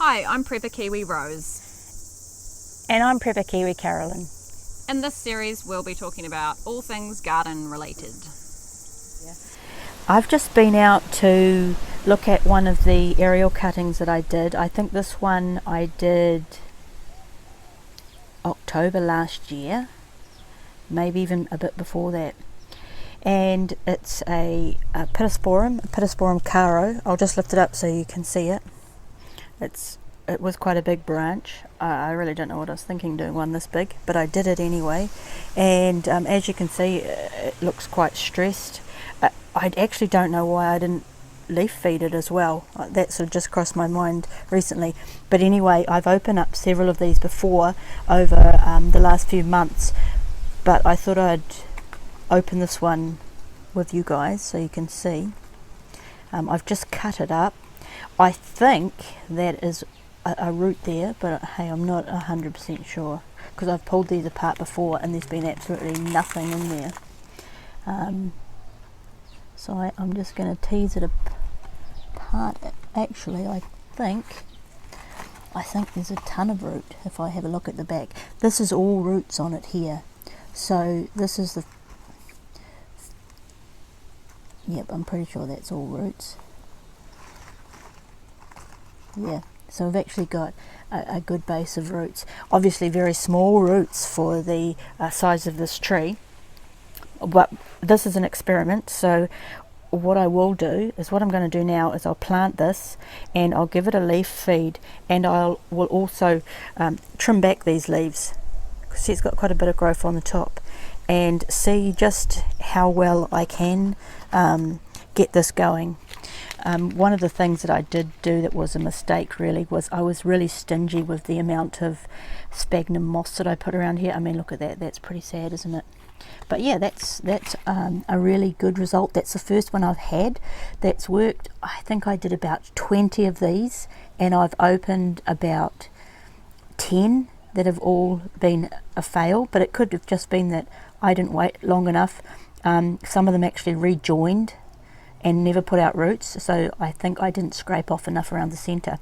Hi, I'm Prepper Kiwi Rose. And I'm Prepper Kiwi Carolyn. In this series we'll be talking about all things garden related. I've just been out to look at one of the aerial cuttings that I did. I think this one I did October last year, maybe even a bit before that. And it's a Pittosporum Karo. I'll just lift it up so you can see it. It was quite a big branch. I really don't know what I was thinking doing one this big, but I did it anyway. And as you can see, it looks quite stressed. I actually don't know why I didn't leaf feed it as well. That sort of just crossed my mind recently. But anyway, I've opened up several of these before over the last few months, but I thought I'd open this one with you guys so you can see. I've just cut it up. I think that is a root there, but hey, I'm not 100% sure because I've pulled these apart before and there's been absolutely nothing in there. So I'm just going to tease it apart. Actually, I think there's a ton of root if I have a look at the back. This is all roots on it here. So this is the... Yep, I'm pretty sure that's all roots. Yeah, so we've actually got a good base of roots. Obviously very small roots for the size of this tree, but this is an experiment. So what I will do is, what I'm going to do now is I'll plant this and I'll give it a leaf feed, and will also trim back these leaves. See, it's got quite a bit of growth on the top, and see just how well I can get this going. One of the things that I did do that was a mistake really was I was really stingy with the amount of sphagnum moss that I put around here. I mean, look at that, that's pretty sad, isn't it? But yeah, that's a really good result. That's the first one I've had that's worked. I think I did about 20 of these, and I've opened about 10 that have all been a fail, but it could have just been that I didn't wait long enough. Some of them actually rejoined and never put out roots, so I think I didn't scrape off enough around the centre.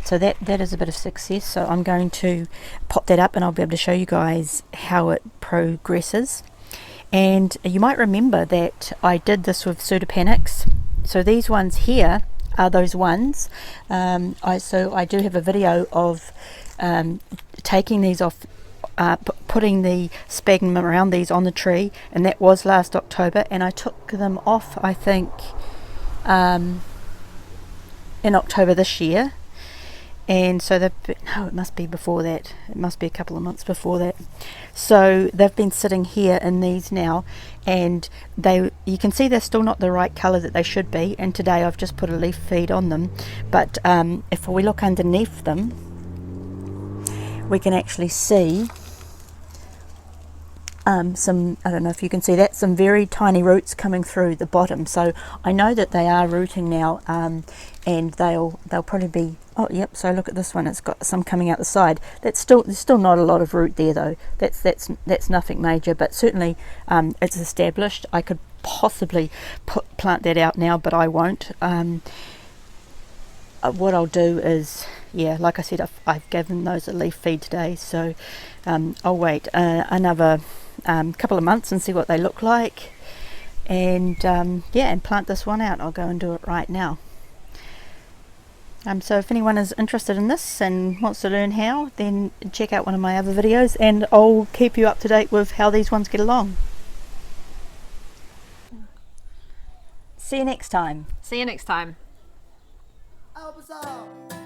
So that is a bit of success. So I'm going to pop that up and I'll be able to show you guys how it progresses. And you might remember that I did this with Pseudopanx. So these ones here are those ones. So I do have a video of taking these off, putting the sphagnum around these on the tree, and that was last October, and I took them off I think in October this year. And so it must be before that, it must be a couple of months before that. So they've been sitting here in these now, and you can see they're still not the right colour that they should be, and today I've just put a leaf feed on them. But if we look underneath them, we can actually see some, I don't know if you can see that, some very tiny roots coming through the bottom. So I know that they are rooting now, and they'll probably be, oh yep, so look at this one, it's got some coming out the side. There's still not a lot of root there though. That's nothing major, but certainly it's established. I could possibly plant that out now, but I won't. What I'll do is, yeah, like I said, I've given those a leaf feed today, so I'll wait another couple of months and see what they look like, and yeah, and plant this one out. I'll go and do it right now. So if anyone is interested in this and wants to learn how, then check out one of my other videos, and I'll keep you up to date with how these ones get along. See you next time. See you next time. Help us out.